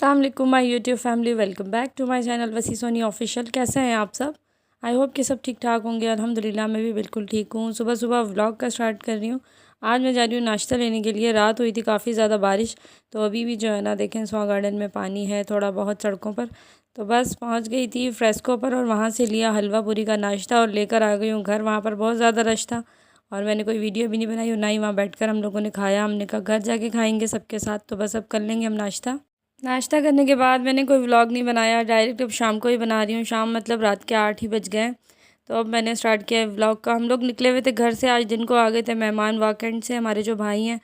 अस्सलाम वालेकुम my YouTube family, welcome back to my channel Wasi Soni official. कैसे हैं आप सब? आई होप कि सब ठीक ठाक होंगे। अल्हम्दुलिल्लाह मैं भी बिल्कुल ठीक हूँ। सुबह सुबह व्लॉग का स्टार्ट कर रही हूँ। आज मैं जा रही हूँ नाश्ता लेने के लिए। रात हुई थी काफ़ी ज़्यादा बारिश, तो अभी भी जो है ना देखें स्वां गार्डन में पानी है थोड़ा बहुत सड़कों पर। तो बस पहुँच गई थी फ्रेस्को पर और वहाँ से लिया हलवा पूरी का नाश्ता और लेकर आ गई हूँ घर। वहाँ पर बहुत ज़्यादा रश था और मैंने कोई वीडियो भी नहीं बनाई और ना ही वहाँ बैठकर हम लोगों ने खाया। हमने कहा घर जाके खाएंगे सबके साथ। तो बस अब कर लेंगे हम नाश्ता करने के बाद मैंने कोई व्लॉग नहीं बनाया, डायरेक्ट अब शाम को ही बना रही हूँ। शाम मतलब रात के 8 ही बज गए, तो अब मैंने स्टार्ट किया व्लॉग का। हम लोग निकले हुए थे घर से, आज दिन को आ गए थे मेहमान वाकेंड से। हमारे जो भाई हैं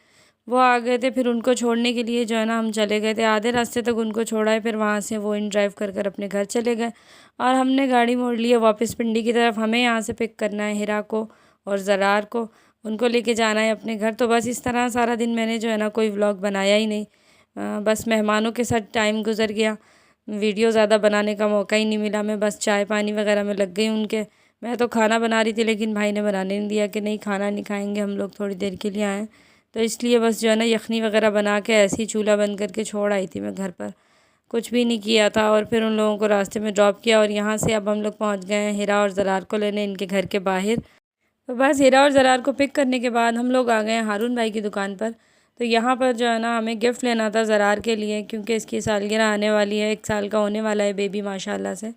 वो आ गए थे, फिर उनको छोड़ने के लिए जो है ना हम चले गए थे। आधे रास्ते तक उनको छोड़ा है, फिर वहाँ से वो इन ड्राइव कर कर अपने घर चले गए और हमने गाड़ी मोड़ ली है वापस पिंडी की तरफ। हमें यहाँ से पिक करना है हिरा को और ज़रार को, उनको लेके जाना है अपने घर। तो बस इस तरह सारा दिन मैंने जो है ना कोई व्लॉग बनाया ही नहीं। बस मेहमानों के साथ टाइम गुजर गया, वीडियो ज़्यादा बनाने का मौका ही नहीं मिला। मैं बस चाय पानी वगैरह में लग गई उनके। मैं तो खाना बना रही थी लेकिन भाई ने बनाने नहीं दिया कि नहीं खाना नहीं खाएंगे हम लोग, थोड़ी देर के लिए आए। तो इसलिए बस जो है ना यखनी वगैरह बना के ऐसे ही चूल्हा बंद करके छोड़ आई थी मैं घर पर, कुछ भी नहीं किया था। और फिर उन लोगों को रास्ते में ड्रॉप किया और यहाँ से अब हम लोग पहुँच गए हैं हिरा और ज़रार को लेने इनके घर के बाहर। तो बस हिरा और ज़रार को पिक करने के बाद हम लोग आ गए हैं हारून भाई की दुकान पर। तो यहाँ पर जो है ना हमें गिफ्ट लेना था ज़रार के लिए, क्योंकि इसकी सालगिरह आने वाली है, 1 साल का होने वाला है बेबी माशाल्लाह से।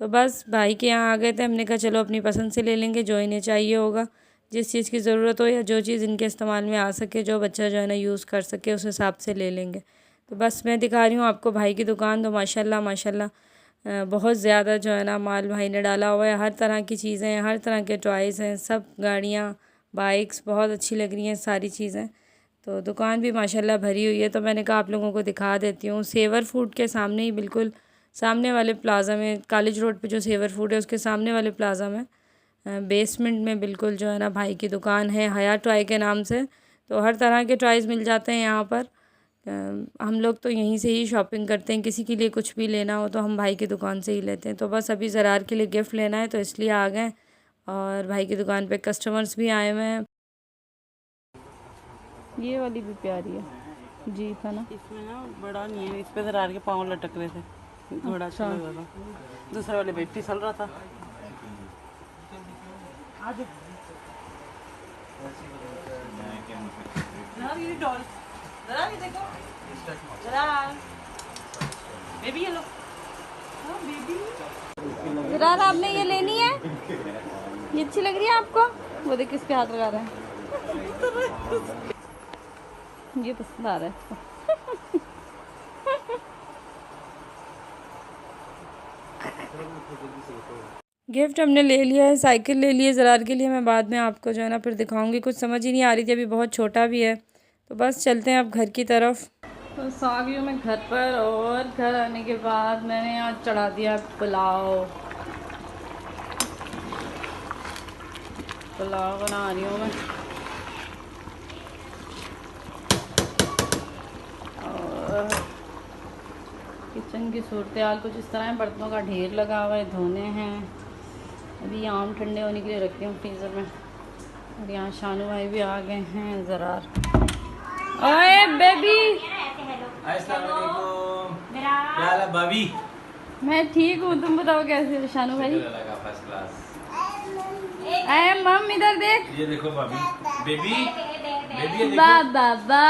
तो बस भाई के यहाँ आ गए थे। हमने कहा चलो अपनी पसंद से ले लेंगे, जो इन्हें चाहिए होगा, जिस चीज़ की ज़रूरत हो या जो चीज़ इनके इस्तेमाल में आ सके, जो बच्चा जो है ना यूज़ कर सके, उस हिसाब से ले लेंगे। तो बस मैं दिखा रही हूँ आपको भाई की दुकान। तो माशाल्लाह माशाल्लाह बहुत ज़्यादा जो है ना माल भाई ने डाला हुआ है। हर तरह की चीज़ें हैं, हर तरह के टॉयज़ हैं, सब गाड़ियाँ बाइक्स बहुत अच्छी लग रही हैं सारी चीज़ें। तो दुकान भी माशाल्लाह भरी हुई है। तो मैंने कहा आप लोगों को दिखा देती हूँ। सेवर फूड के सामने ही बिल्कुल सामने वाले प्लाज़ा में, कॉलेज रोड पे जो सेवर फूड है उसके सामने वाले प्लाज़ा में बेसमेंट में बिल्कुल जो है ना भाई की दुकान है हया टॉय के नाम से। तो हर तरह के टॉयज़ मिल जाते हैं यहाँ पर। हम लोग तो यहीं से ही शॉपिंग करते हैं, किसी के लिए कुछ भी लेना हो तो हम भाई की दुकान से ही लेते हैं। तो बस अभी ज़रार के लिए गिफ्ट लेना है तो इसलिए आ गए और भाई की दुकान पे कस्टमर्स भी आए हुए हैं। ये वाली भी प्यारी है जी था ना, इसमें ना बड़ा नहीं है, इस पे ज़रार के पाँव लटक रहे थे, बड़ा अच्छा लग रहा था। दूसरे वाले पे फिसल रहा था। आज ये डॉल ज़रा ये देखो, ज़रा बेबी ये लो। हाँ बेबी ज़रार आपने ये लेनी है, ये अच्छी लग रही है आपको? वो देख किस पे हाथ लगा रहा है, ये पसंद आ रहा है इसको। गिफ्ट हमने ले लिया है, साइकिल ले ली है ज़रार के लिए। मैं बाद में आपको जो है ना फिर दिखाऊंगी। कुछ समझ ही नहीं आ रही थी, अभी बहुत छोटा भी है। तो बस चलते हैं अब घर की तरफ। तो आ गई हूँ मैं घर पर और घर आने के बाद मैंने आज चढ़ा दिया पुलाव। पुलाव बना रही हूँ मैं और किचन की सूरत हाल कुछ इस तरह है। बर्तनों का ढेर लगा हुआ है, धोने हैं। अभी आम ठंडे होने के लिए रखती हूँ फ्रीज़र में। और यहाँ शानू भाई भी आ गए हैं। ज़रार ओए बेबी, क्या हाल है भाभी? मैं ठीक हूँ, तुम बताओ कैसे हो शानू भाई? अरे मम इधर देख, ये देखो भाभी, बेबी बेबी ये देखो। बाबा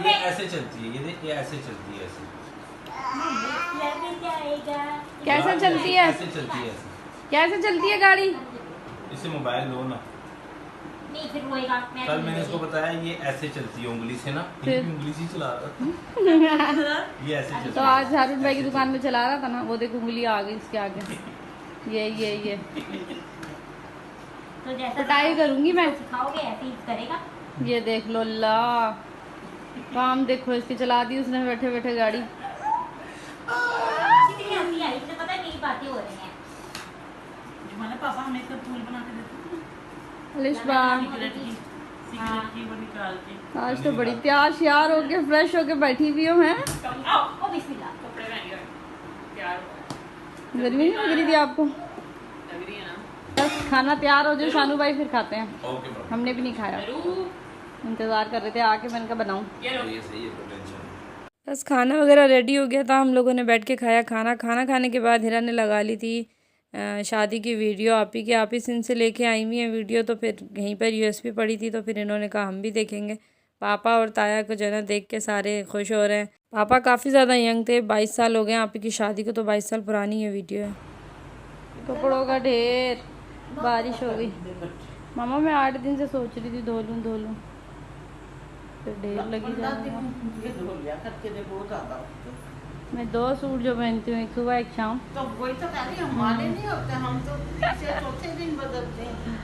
ये ऐसे चलती है, ये देख, ये ऐसे चलती है, ऐसे कैसे चलती है? ऐसे चलती है, ऐसे। कैसे चलती है गाड़ी? इसे मोबाइल लो ना। नहीं फिर रोएगा। कल मैंने इसको बताया ये ऐसे चलती है उंगली से ना, ये भी उंगली से ही चला रहा ये ऐसे चलती तो आज हारून भाई की दुकान में चला रहा था ना, वो देखो उंगली आ गई इसके आगे। ये तो जैसा पिटाई करूंगी मैं। सिखाओगे ऐसे ही करेगा। ये देख लो ला, काम देखो इसकी, चला दी उसने बैठे बैठे गाड़ी। कितनी हंसी आई, इसे पता है मेरी बातें हो रही हैं। हमारे पापा हमें तो फूल बना के देते लिशबा सिगरेट की वो निकाल के। आज तो बड़ी तैयार श्यार होके फ्रेश होके बैठी हुई हूँ। हैं ओ बिस्मिल्लाह। कपड़े पहन कर तैयार गर्मी नहीं लग रही थी आपको? लग रही है ना। बस खाना तैयार हो जाए शानू भाई फिर खाते हैं। Okay ma'am. हमने भी नहीं खाया, इंतज़ार कर रहे थे आके, मैंने कहा बनाऊँ। ये लो। ये सही है, कोई टेंशन बस खाना वगैरह रेडी हो गया था, हम लोगों ने बैठ के खाया खाना। खाना खाने के बाद हिरा ने लगा ली थी शादी की वीडियो। आप ही सिंध से लेके आई हुई हैं वीडियो, तो फिर यहीं पर यूएसबी पड़ी थी, तो फिर इन्होंने कहा हम भी देखेंगे। पापा और ताया को जो है ना देख के सारे खुश हो रहे हैं। पापा काफ़ी ज़्यादा यंग थे, 22 साल हो गए आप ही की शादी को, तो 22 साल पुरानी ये वीडियो है। कपड़ों का ढेर, बारिश हो गई। मामा मैं 8 दिन से सोच रही थी धो लूँ, फिर ढेर लगी जा रहा। मैं 2 सूट जो पहनती हूँ, एक सुबह एक शाम। तो वही तो कह रही हमारे नहीं होते, हम तो तीसरे चौथे दिन बदलते हैं।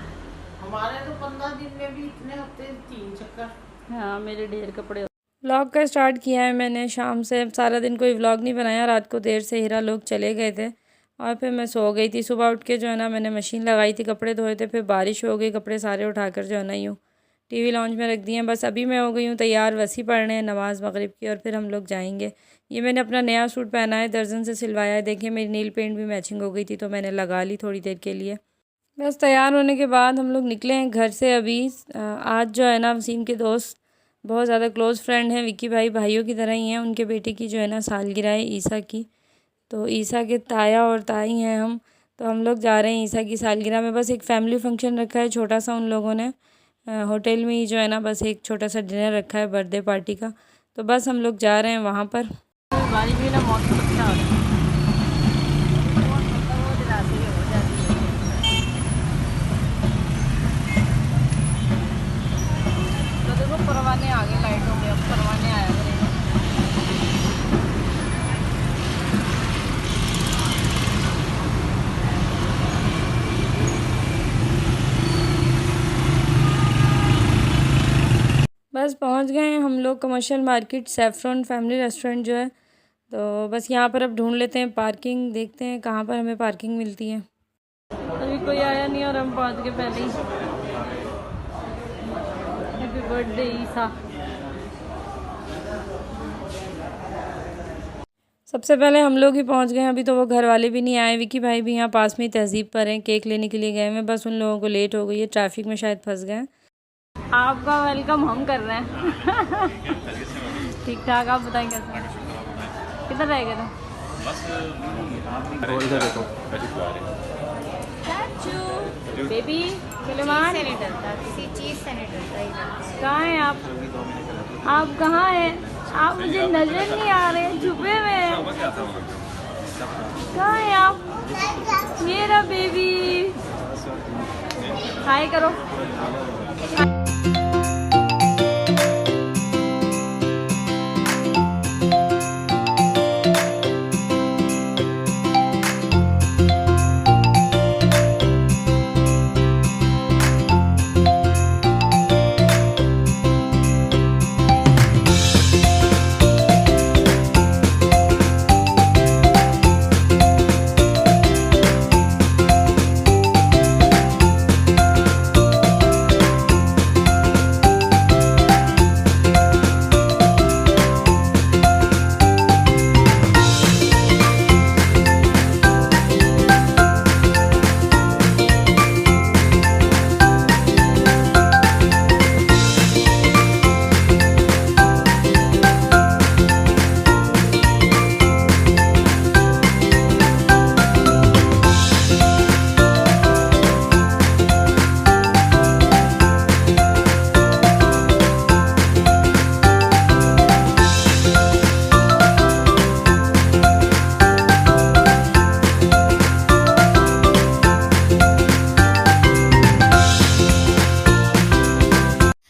हमारे तो 15 दिन में भी इतने होते 3 चक्कर। हाँ मेरे ढेर कपड़े। व्लॉग का स्टार्ट किया है मैंने शाम से, सारा दिन कोई व्लॉग नहीं बनाया। रात को देर से हीरा लोग चले गए थे और फिर मैं सो गई थी। सुबह उठ के जो है ना मैंने मशीन लगाई थी, कपड़े धोए थे, फिर बारिश हो गई, कपड़े सारे उठाकर जो है ना यूँ टीवी लॉन्च में रख दिए हैं। बस अभी मैं हो गई हूँ तैयार, वसी पढ़ने हैं नमाज़ मगरिब की, और फिर हम लोग जाएंगे। ये मैंने अपना नया सूट पहना है, दर्जन से सिलवाया है। देखिए मेरी नील पेंट भी मैचिंग हो गई थी, तो मैंने लगा ली थोड़ी देर के लिए। बस तैयार होने के बाद हम लोग निकले हैं घर से अभी। आज जो है ना वसीम के दोस्त बहुत ज़्यादा क्लोज़ फ्रेंड हैं, विक्की भाई भाइयों की तरह ही हैं। उनके बेटे की जो है ना सालगिरह है ईसा की, तो ईसा के ताया और ताई हैं हम, तो हम लोग जा रहे हैं ईसा की सालगिरह में। बस एक फ़ैमिली फंक्शन रखा है छोटा सा उन लोगों ने, होटल में ही जो है ना बस एक छोटा सा डिनर रखा है बर्थडे पार्टी का, तो बस हम लोग जा रहे हैं वहाँ पर। बारिश भी ना मौसम अच्छा हो रहा है। तो देखो परवाने आ गए लाइटों के, अब परवाने आया करेंगे। बस पहुंच गए हैं हम लोग commercial market, saffron family restaurant जो है। तो बस यहाँ पर अब ढूंढ लेते हैं पार्किंग, देखते हैं कहाँ पर हमें पार्किंग मिलती है। अभी कोई आया नहीं और हम पहुँच गए पहले ही। हैप्पी बर्थडे ईसा। सबसे पहले हम लोग ही पहुँच गए हैं, अभी तो वो घर वाले भी नहीं आए। विक्की भाई भी यहाँ पास में ही तहजीब पर हैं, केक लेने के लिए गए हैं। बस उन लोगों को लेट हो गई है, ट्रैफिक में शायद फंस गए हैं। आपका वेलकम हम कर रहे हैं। ठीक ठाक, आप बताएं कैसे किधर रहेगा था? इधर देखो बेबी सलेमान कहाँ हैं आप? आप कहाँ हैं? आप मुझे नजर नहीं आ रहे, छुपे हुए हैं। कहाँ हैं आप? ये रहा बेबी, हाय करो।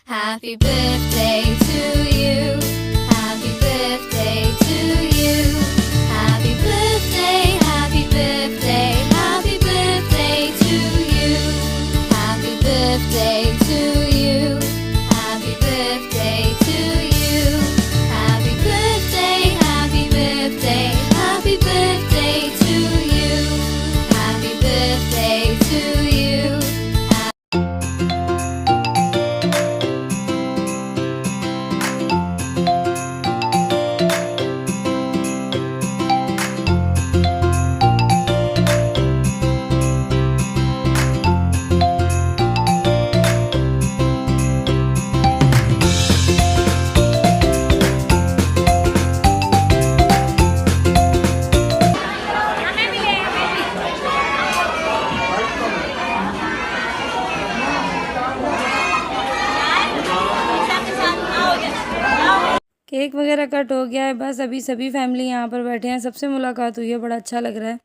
Happy birthday to you. Happy birthday to you. Happy birthday, happy birthday, happy birthday to you. Happy birthday to you. Happy birthday to you. Happy birthday, happy birthday, happy birthday to you. Happy birthday to you. Cake वगैरह cut हो गया है, बस अभी सभी family यहाँ पर बैठे हैं। सबसे मुलाकात हुई है, बड़ा अच्छा लग रहा है।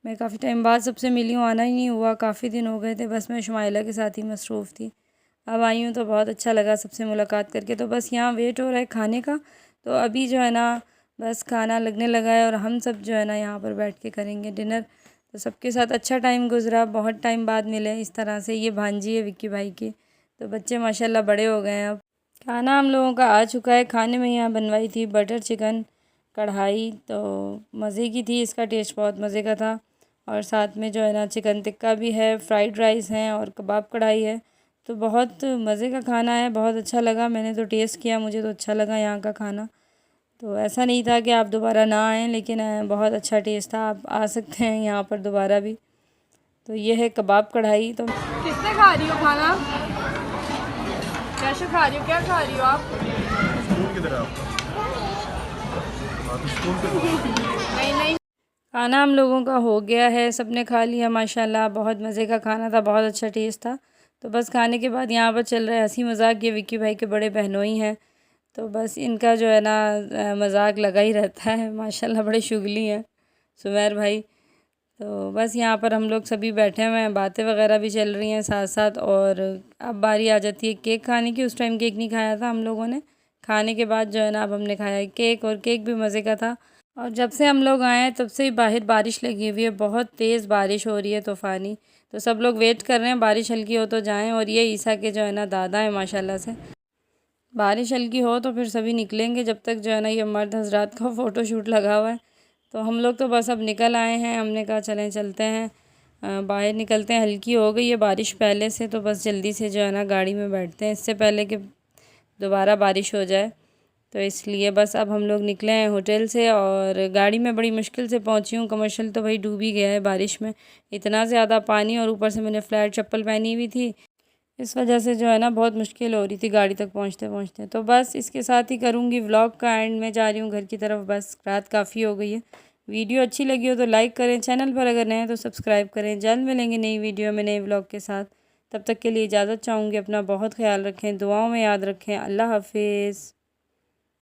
मैं काफ़ी टाइम बाद सबसे मिली हूँ, आना ही नहीं हुआ, काफ़ी दिन हो गए थे। बस मैं शुमाइला के साथ ही मसरूफ़ थी, अब आई हूँ तो बहुत अच्छा लगा सबसे मुलाकात करके। तो बस यहाँ वेट हो रहा है खाने का, तो अभी जो है ना बस खाना लगने लगा है और हम सब जो है ना यहाँ पर बैठ के करेंगे डिनर। तो सबके साथ अच्छा टाइम गुज़रा, बहुत टाइम बाद मिले इस तरह से। ये भांजी है विक्की भाई की, तो बच्चे माशाल्लाह बड़े हो गए हैं अब। खाना हम लोगों का आ चुका है। खाने में यहाँ बनवाई थी बटर चिकन कढ़ाई, तो मज़े की थी, इसका टेस्ट बहुत मज़े का था। और साथ में जो है ना चिकन टिक्का भी है, फ्राइड राइस हैं और कबाब कढ़ाई है। तो बहुत मज़े का खाना है, बहुत अच्छा लगा। मैंने तो टेस्ट किया, मुझे तो अच्छा लगा यहाँ का खाना। तो ऐसा नहीं था कि आप दोबारा ना आएँ, लेकिन बहुत अच्छा टेस्ट था, आप आ सकते हैं यहाँ पर दोबारा भी। तो ये है कबाब कढ़ाई। तो किससे खा रही हो खाना? कैसे खा रही हो, क्या खा रही हो आप? नहीं नहीं, खाना हम लोगों का हो गया है, सबने खा लिया माशाल्लाह। बहुत मज़े का खाना था, बहुत अच्छा टेस्ट था। तो बस खाने के बाद यहाँ पर चल रहा है हंसी मज़ाक। ये विक्की भाई के बड़े बहनोई हैं, तो बस इनका जो है ना मज़ाक लगा ही रहता है माशाल्लाह, बड़े शुगली हैं सुमैर भाई। तो बस यहाँ पर हम लोग सभी बैठे हुए हैं, बातें वगैरह भी चल रही हैं साथ साथ। और अब बारी आ जाती है केक खाने की। उस टाइम केक नहीं खाया था हम लोगों ने, खाने के बाद जो है ना अब हमने खाया है केक, और केक भी मज़े का था। और जब से हम लोग आए हैं तब से ही बाहर बारिश लगी हुई है, बहुत तेज़ बारिश हो रही है तूफ़ानी। तो सब लोग वेट कर रहे हैं बारिश हल्की हो तो जाएं। और ये ईसा के जो है ना दादा हैं माशाल्लाह से, बारिश हल्की हो तो फिर सभी निकलेंगे। जब तक जो है ना ये मर्द हजरात का फ़ोटो शूट लगा हुआ है, तो हम लोग तो बस अब निकल आए हैं। हमने कहा चलें चलते हैं, बाहर निकलते हैं। हल्की हो गई है बारिश पहले से, तो बस जल्दी से जो है ना गाड़ी में बैठते हैं, इससे पहले कि दोबारा बारिश हो जाए। तो इसलिए बस अब हम लोग निकले हैं होटल से, और गाड़ी में बड़ी मुश्किल से पहुंची हूँ। कमर्शियल तो भाई डूब ही गया है बारिश में, इतना ज़्यादा पानी, और ऊपर से मैंने फ्लैट चप्पल पहनी हुई थी, इस वजह से जो है ना बहुत मुश्किल हो रही थी गाड़ी तक पहुंचते पहुंचते। तो बस इसके साथ ही करूँगी व्लॉग का एंड। में जा रही हूँ घर की तरफ, बस रात काफ़ी हो गई है। वीडियो अच्छी लगी हो तो लाइक करें, चैनल पर अगर नए हैं तो सब्सक्राइब करें। जल्द मिलेंगे नई वीडियो में नए व्लॉग के साथ, तब तक के लिए इजाज़त चाहूँगी। अपना बहुत ख्याल रखें, दुआओं में याद रखें। अल्लाह हाफिज़।